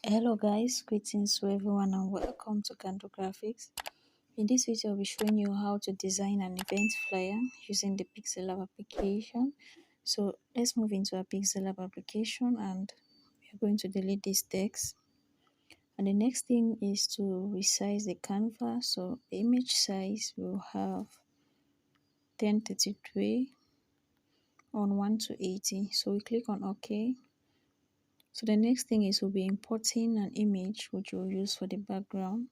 Hello guys, greetings to everyone and welcome to Canto Graphics. In this video, I'll be showing you how to design an event flyer using the Pixellab application. So let's move into our Pixellab application and we're going to delete this text. And the next thing is to resize the canvas. So the image size will have 1033 on 1 to 80. So we click on OK. So the next thing is we'll be importing an image which we'll use for the background.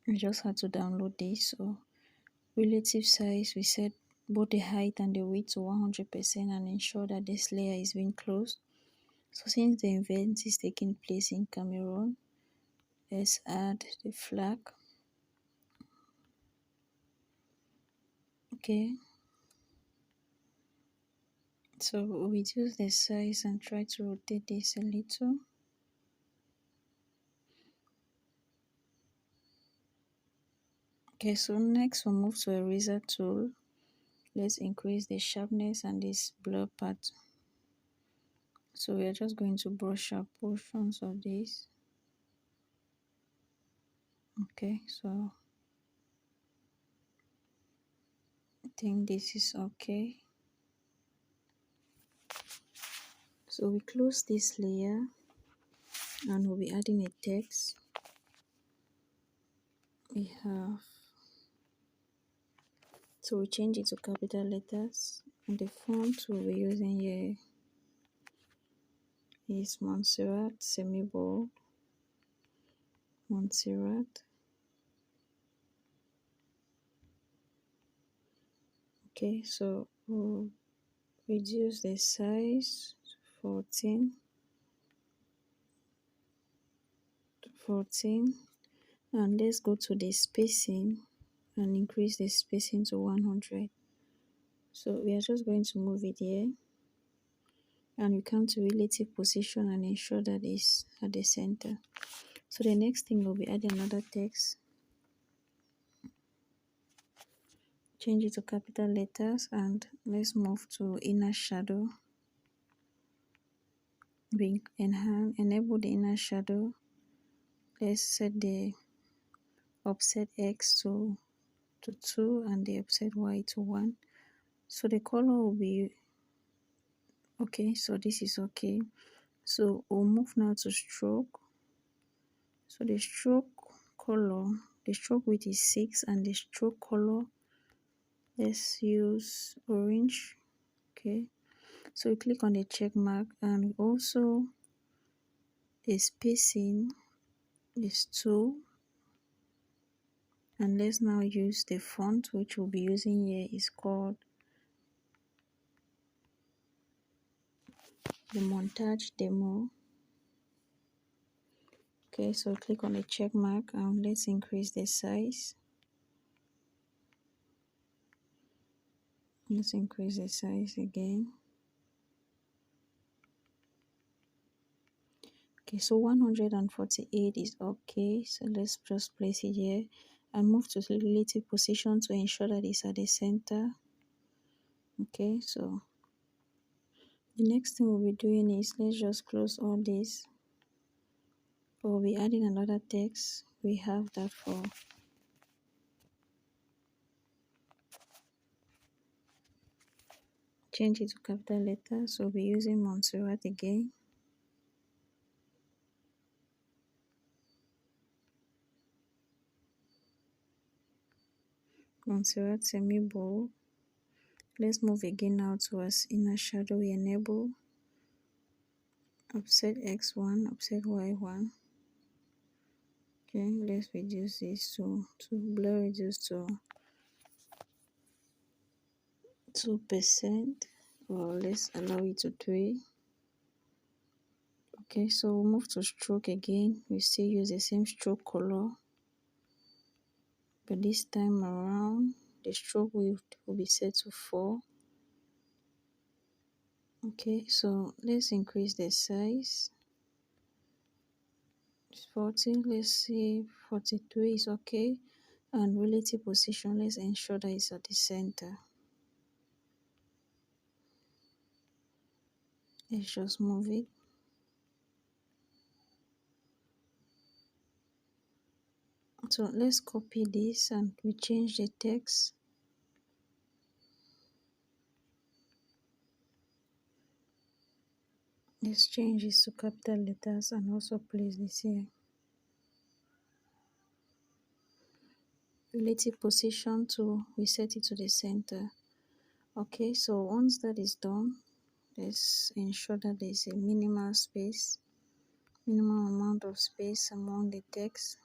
We just had to download this. So relative size, we set both the height and the width to 100% and ensure that this layer is being closed. So since the event is taking place in Cameroon, let's add the flag. Okay. So we'll reduce the size and try to rotate this a little. Okay, so next we'll move to eraser tool. Let's increase the sharpness and this blur part. So we are just going to brush up portions of this. Okay, so I think this is okay. So we close this layer and we'll be adding a text. We have, so we change it to capital letters and the font we'll be using here is Montserrat semi-bold. Montserrat. Okay, so we'll reduce the size to 14 and let's go to the spacing and increase the spacing to 100. So we are just going to move it here and we come to relative position and ensure that it's at the center. So the next thing will be add another text. Change it to capital letters and let's move to inner shadow. We enable the inner shadow. Let's set the offset X to 2 and the offset Y to 1. So the color will be okay. So this is okay. So we'll move now to stroke. So the stroke color, the stroke width is 6 and the stroke color, let's use orange. Okay, so we click on the check mark and also the spacing is 2 and let's now use the font which we'll be using here is called the montage demo. Okay, so click on the check mark and let's increase the size. Let's increase the size again. Okay, so 148 is okay. So let's just place it here and move to the relative position to ensure that it's at the center. Okay, so the next thing we'll be doing is let's just close all this. We'll be adding another text. We have that for change it to capital letters. So we'll be using Montserrat again. Montserrat semi-bold. Let's move again now towards inner shadow. We enable offset X1, offset Y1. Okay, let's reduce this to blur reduce to 2% or let's allow it to 3. Okay, so we'll move to stroke again. We still use the same stroke color, but this time around the stroke width will be set to 4. Okay, so let's increase the size. It's 40, let's see, 43 is okay. And relative position, let's ensure that it's at the center. Let's just move it. So let's copy this and we change the text. Let's change this to capital letters and also place this here. Relative position to, we set it to the center. Okay, so once that is done, let's ensure that there is a minimum space, minimum amount of space among the text.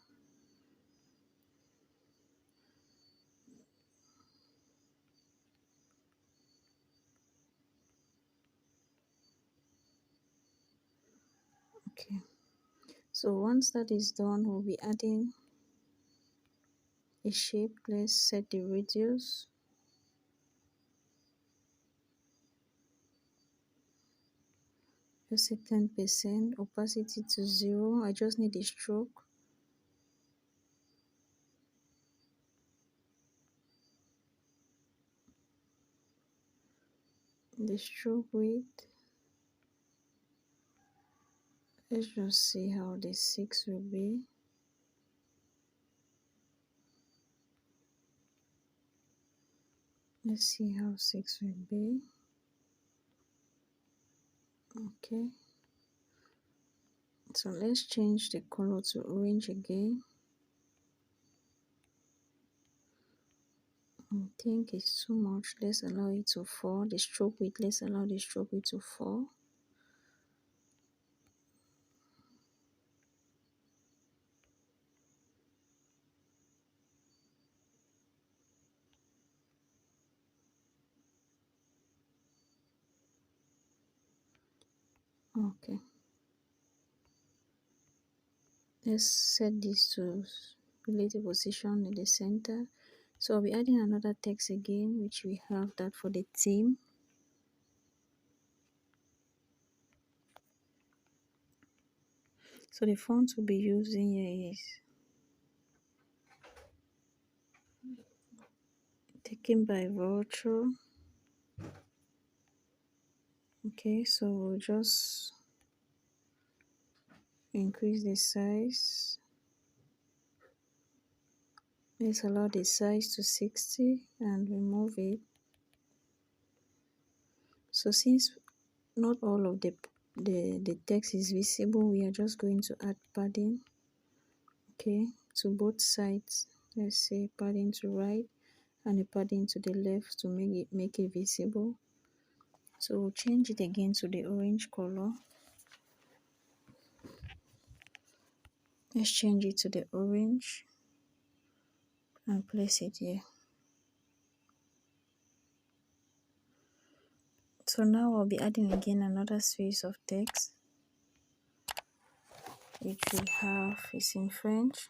Okay, so once that is done, we'll be adding a shape. Let's set the radius. Let's set 10%, opacity to 0. I just need a stroke. The stroke width. Let's just see how the 6 will be. Let's see how 6 will be. Okay. So let's change the color to orange again. I think it's too much. Let's allow it to 4. The stroke width, let's allow the stroke width to 4. Okay. Let's set this to relative position in the center. So I'll be adding another text again, which we have that for the theme. So the font we'll be using here is taken by Virtual. Okay, so we'll just increase the size. Let's allow the size to 60 and remove it. So since not all of the text is visible, we are just going to add padding, okay, to both sides. Let's say padding to right and a padding to the left to make it visible. So we'll change it again to the orange color. Let's change it to the orange and place it here. So now I'll be adding again another space of text, which we have is in French.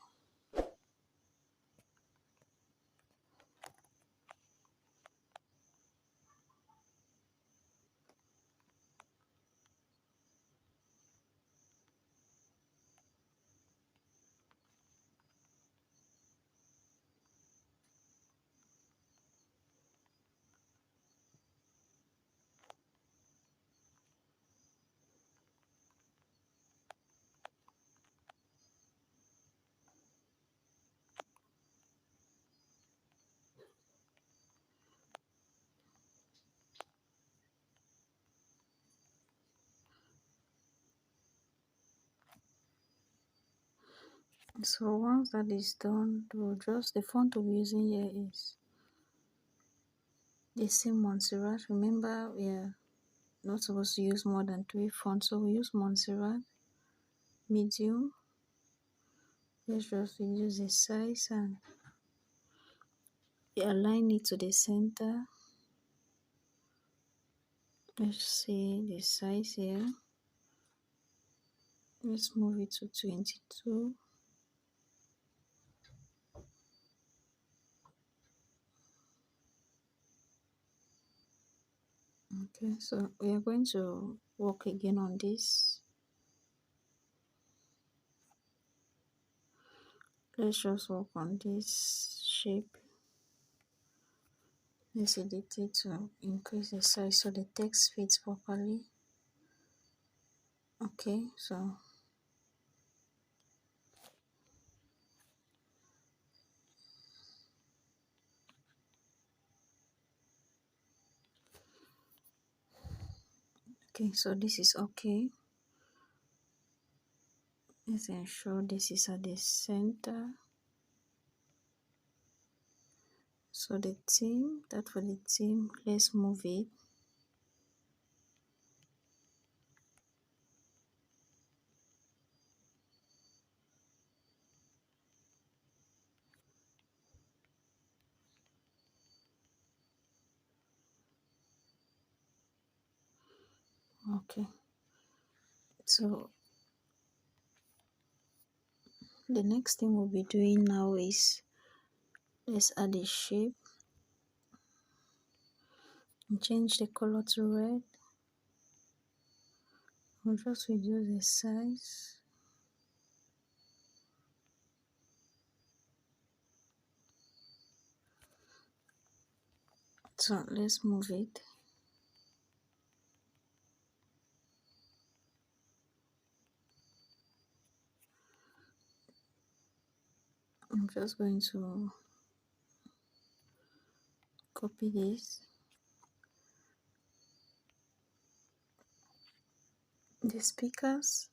So once that is done, the font we'll be using here is the same Montserrat. Remember, we are not supposed to use more than 3 fonts, so we use Montserrat medium. Let's just reduce the size and align it to the center. Let's see the size here. Let's move it to 22. Okay, so we are going to work again on this. Let's just work on this shape. Let's edit it to increase the size so the text fits properly. Okay, so Okay, so this is okay. Let's ensure this is at the center. So the theme, that for the theme, let's move it. Okay, so the next thing we'll be doing now is let's add a shape and change the color to red. We'll just reduce the size. So let's move it. I'm just going to copy this. The speakers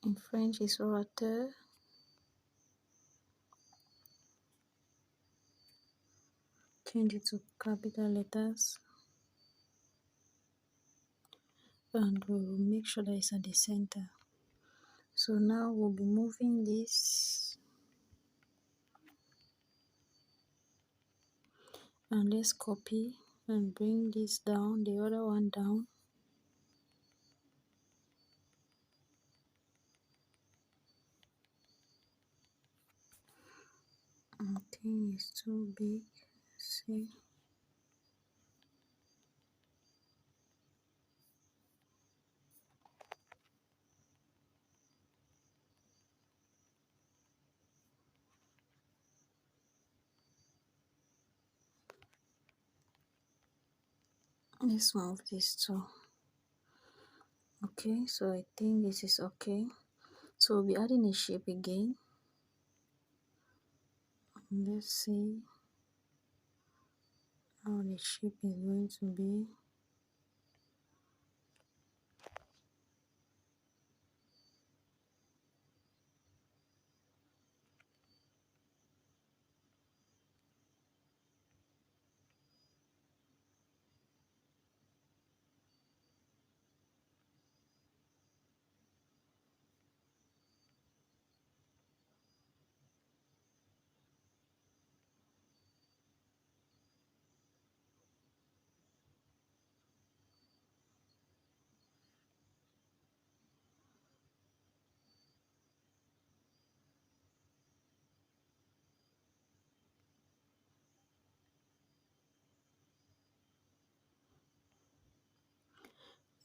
in French is orateur. Change it to capital letters and we'll make sure that it's at the center. So now we'll be moving this and let's copy and bring this down, the other one down. I think it's too big. See, let's move this too. Okay, so I think this is okay. So we'll be adding a shape again. Let's see how the shape is going to be.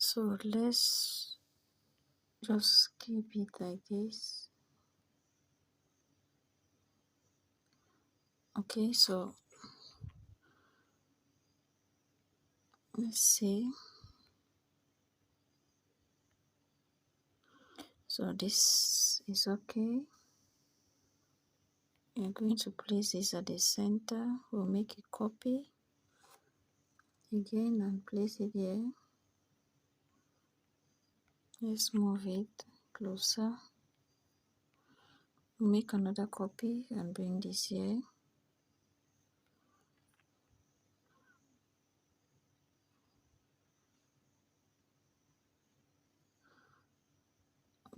So let's just keep it like this. Okay, so let's see. So this is okay. We're going to place this at the center. We'll make a copy again and place it here. Let's move it closer. We'll make another copy and bring this here.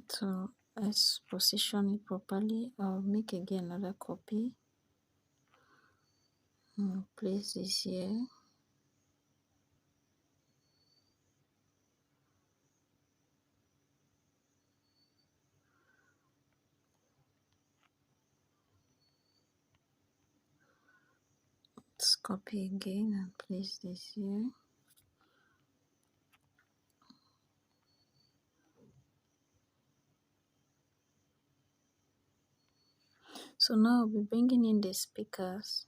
So let's position it properly. I'll make again another copy. And place this here. Let's copy again and place this here. So now we'll be bringing in the speakers.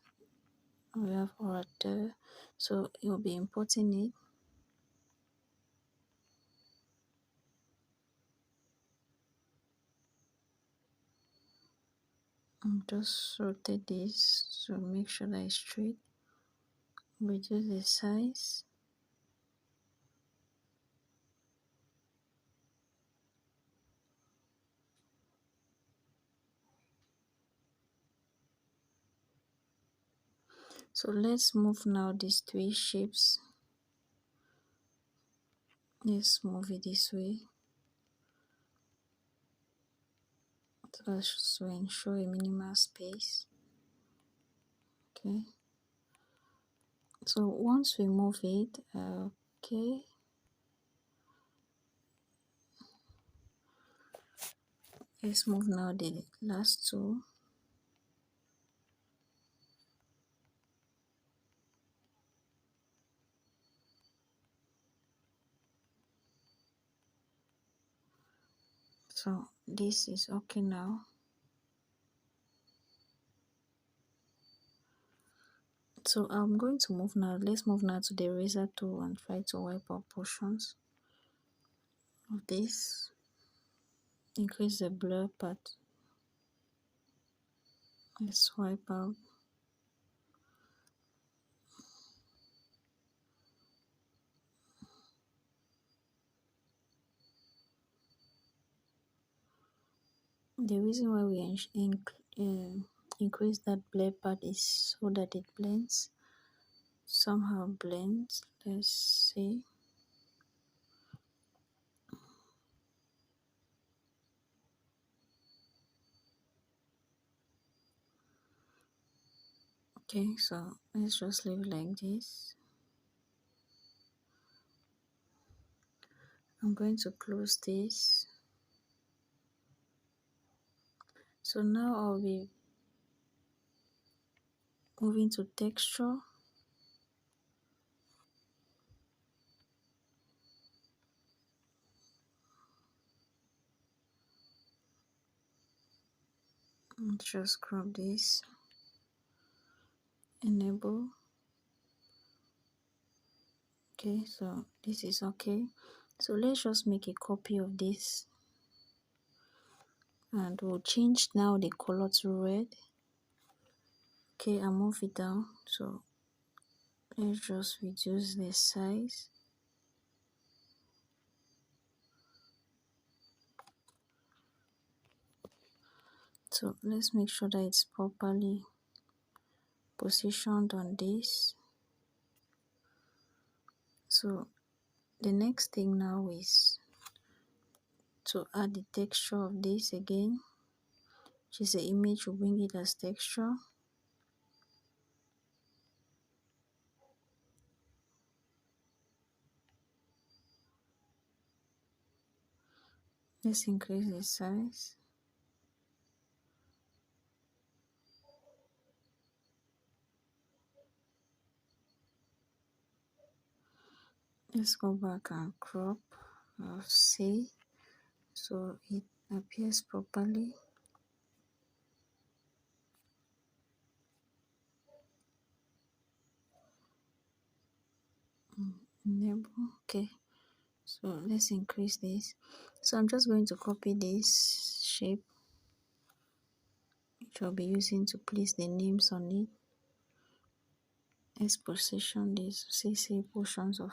We have orator, so you'll be importing it. And just rotate this to make sure that it's straight. reduce the size. So let's move now these three shapes. Let's move it this way so as to ensure a minimal space. Okay. So once we move it, okay, let's move now the last two. So this is okay now. So I'm going to move now. Let's move now to the eraser tool and try to wipe out portions of this. Increase the blur part. Let's wipe out. The reason why we increase that blur part is so that it blends. Somehow blends. Let's see. Okay, so let's just leave it like this. I'm going to close this. So now I'll be moving to texture. And just crop this. Enable. Okay, so this is okay. So let's just make a copy of this. And we'll change now the color to red. Okay, I'll move it down. So let's just reduce the size. So let's make sure that it's properly positioned on this. So the next thing now is to add the texture of this again, which is the image. We'll bring it as texture. Let's increase the size. Let's go back and crop. See, so it appears properly. Enable. Okay, so let's increase this. So I'm just going to copy this shape, which I'll be using to place the names on it. Let's position this. See portions of.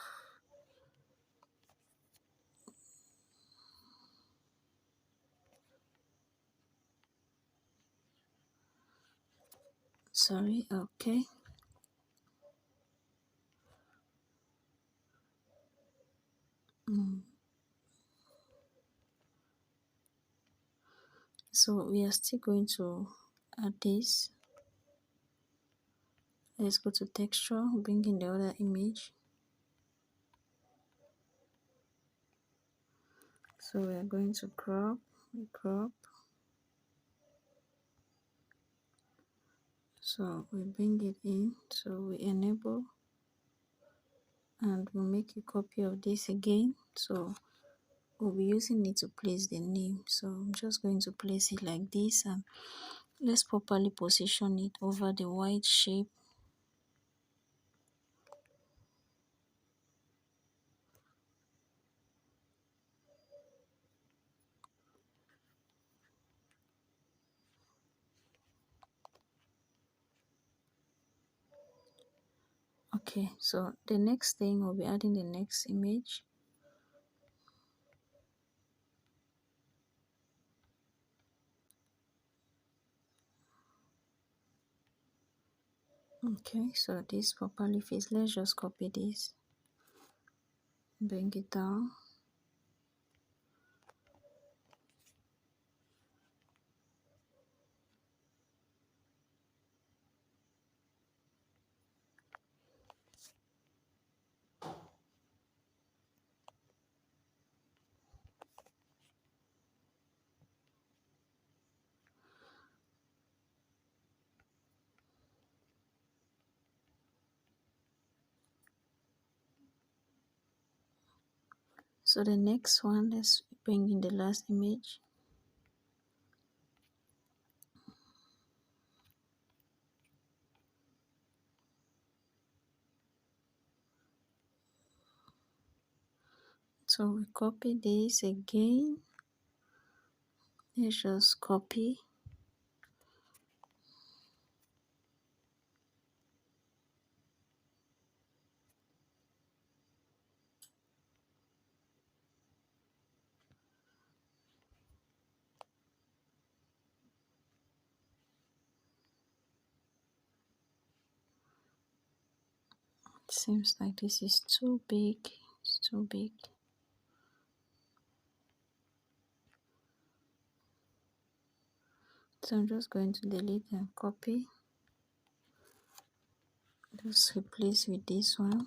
Sorry. Okay. So we are still going to add this. Let's go to texture, bring in the other image. So we are going to crop. So we bring it in. So we enable, and we'll make a copy of this again. So we'll be using it to place the name. So I'm just going to place it like this, and let's properly position it over the white shape. Okay, so the next thing we'll be adding the next image. Okay, so this properly fits. Let's just copy this, bring it down. So the next one, let's bring in the last image. So we copy this again. Let's just copy. It seems like this is too big. It's too big. So I'm just going to delete and copy. Just replace with this one.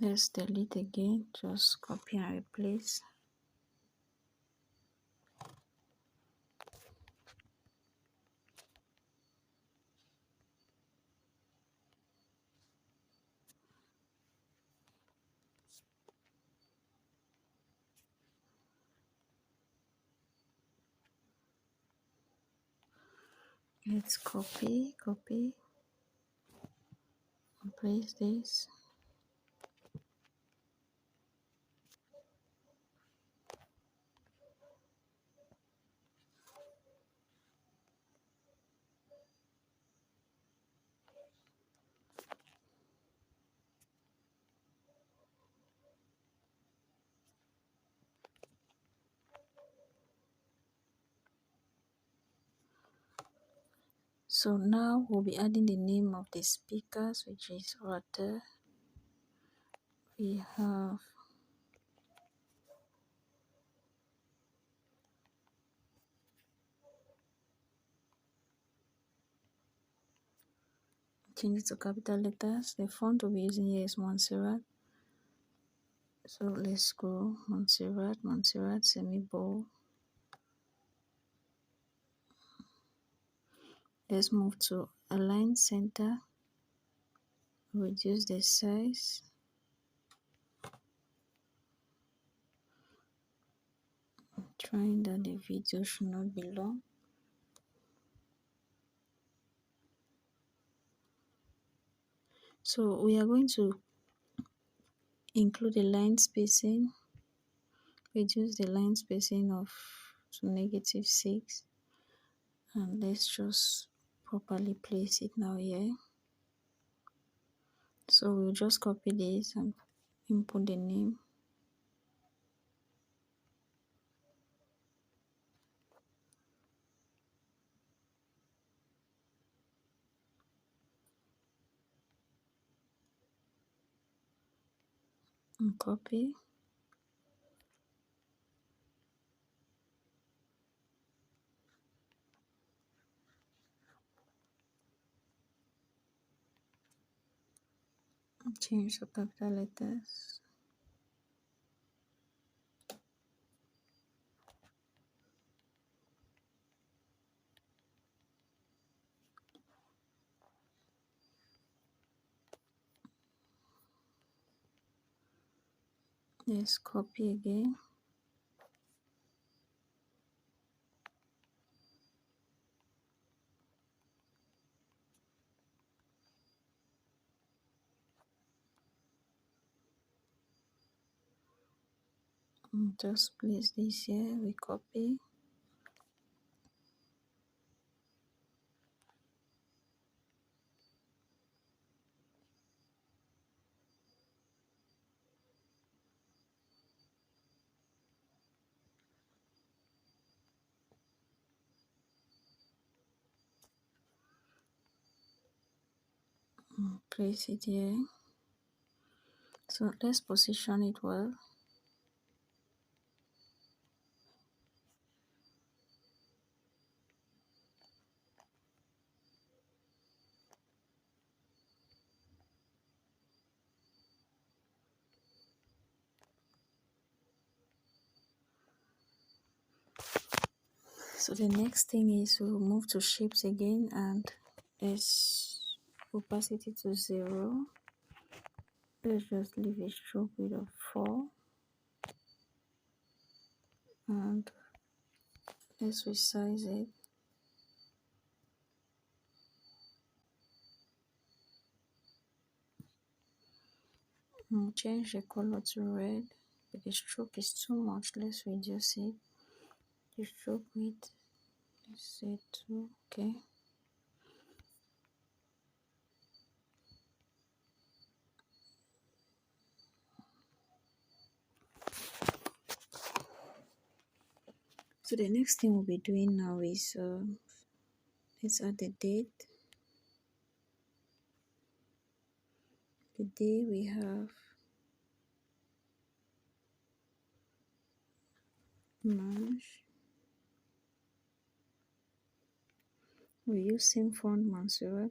Let's delete again. Just copy and replace. Let's copy, and place this. So now we'll be adding the name of the speakers, which is water. We have change it to capital letters. The font we'll be using here is Montserrat. So let's go Montserrat, semi-bold. Let's move to align center. Reduce the size. Trying that the video should not be long. So we are going to include a line spacing. Reduce the line spacing of to -6, and let's just properly place it now here. So we'll just copy this and input the name. And copy. And change the capital letters. Let's copy again. Just place this here, we copy. Place it here. So let's position it well. So the next thing is we'll move to shapes again and let's opacity to 0. Let's just leave a stroke width of 4 and let's resize it. Change the color to red, but the stroke is too much. Let's reduce it. The stroke width, let's say 2. Okay. So the next thing we'll be doing now is let's add the date. The day we have March. We use same font Montserrat.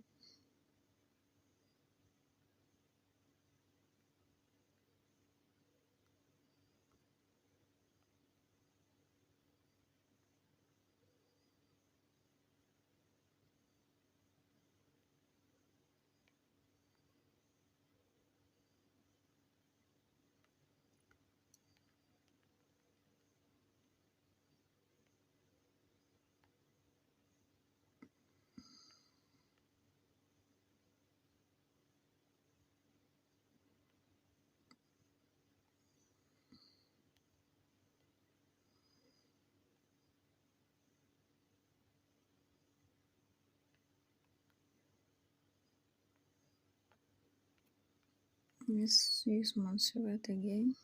Let's use Montserrat again.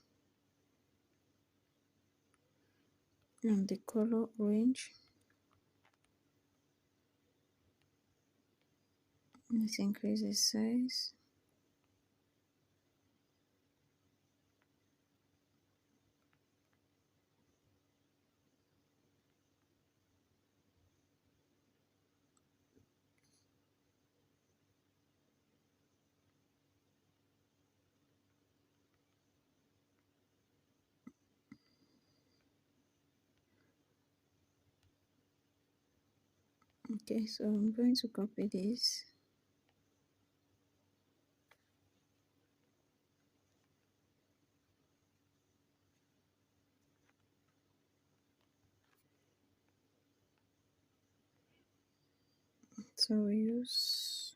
And the color orange. Let's increase the size. Okay, so I'm going to copy this. So we use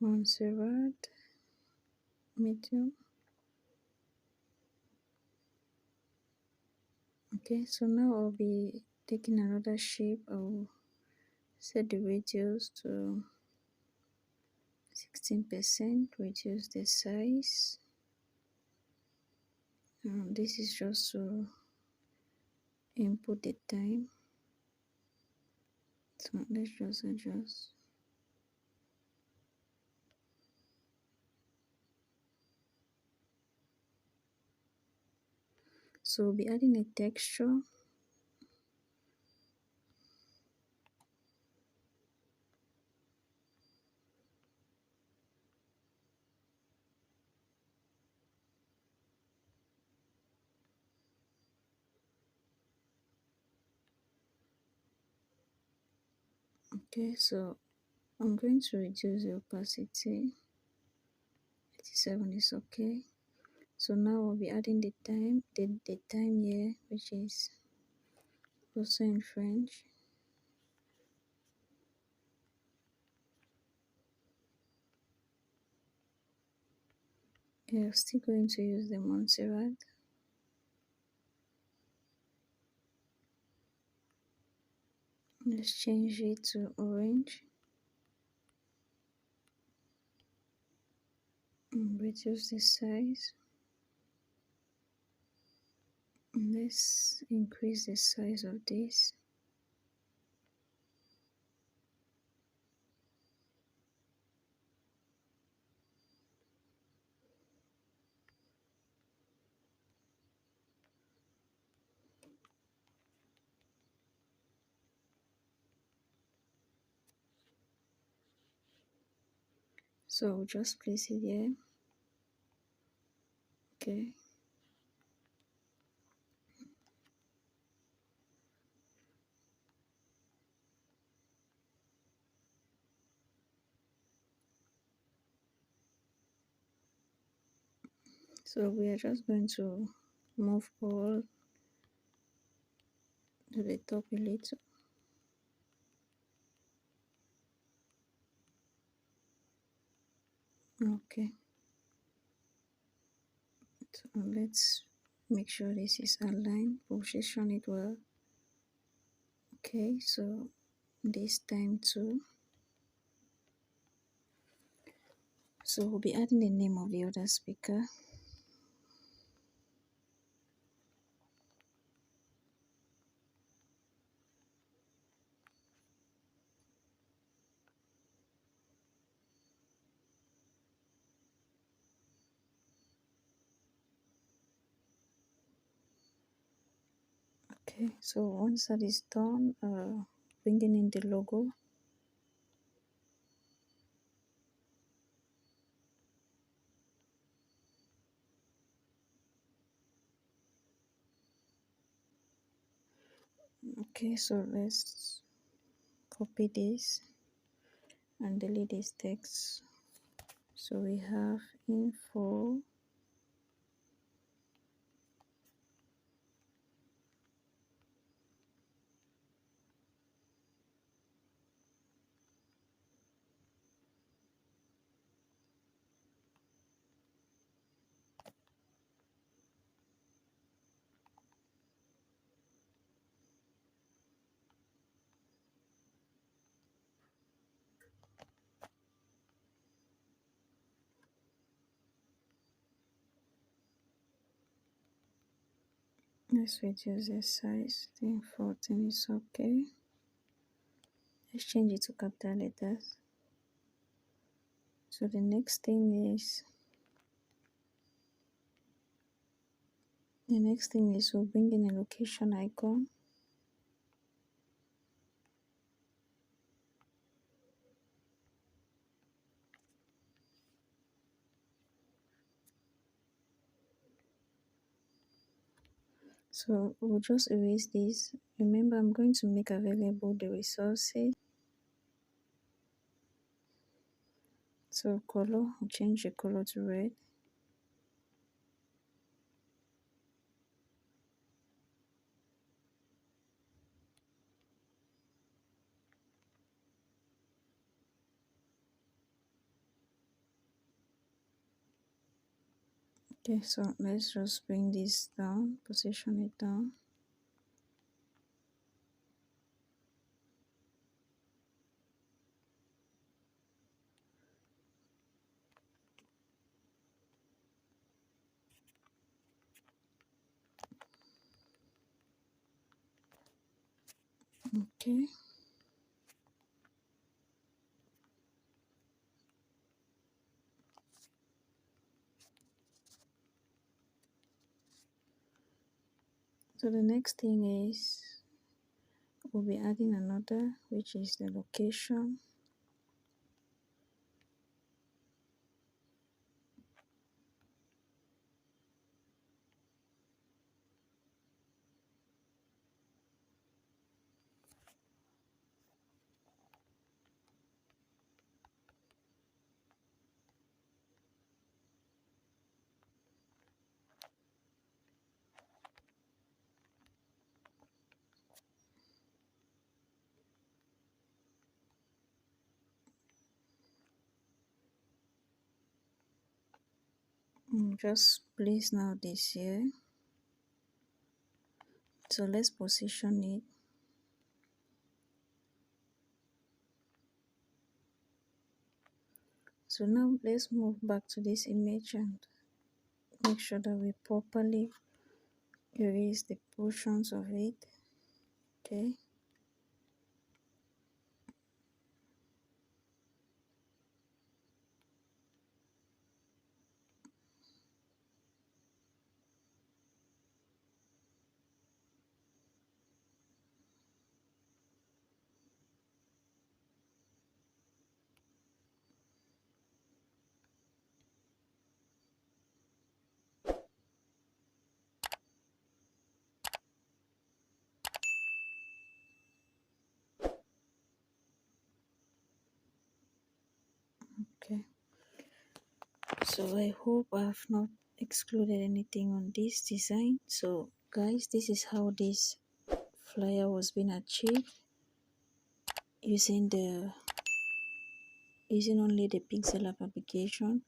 Montserrat medium. Okay, so now I'll be taking another shape. I'll set the radius to 16%, reduce the size. This is just to input the time. So let's just adjust. So we'll be adding a texture. Okay, so I'm going to reduce the opacity. 87 is okay. So now we'll be adding the time, the time here, which is also in French. I'm still going to use the Montserrat. Let's change it to orange and reduce the size. Let's increase the size of this. So just place it here. Okay. So we are just going to move all to the top a little. Okay. So let's make sure this is aligned. Position it well. Okay. So this time too. So we'll be adding the name of the other speaker. Okay, so once that is done, bringing in the logo. Okay, so let's copy this and delete this text. So we have info. Let's reduce the size. Then 14 is okay. Let's change it to capital letters. So the next thing is we'll bring in a location icon. So we'll just erase this. Remember, I'm going to make available the resources. So color, we'll change the color to red. Okay, so let's just bring this down, position it down. Okay. So the next thing is we'll be adding another, which is the location. Just place now this here. So let's position it. So now let's move back to this image and make sure that we properly erase the portions of it. Okay. Okay. So I hope I've not excluded anything on this design. So guys, this is how this flyer was being achieved using only the Pixellab application.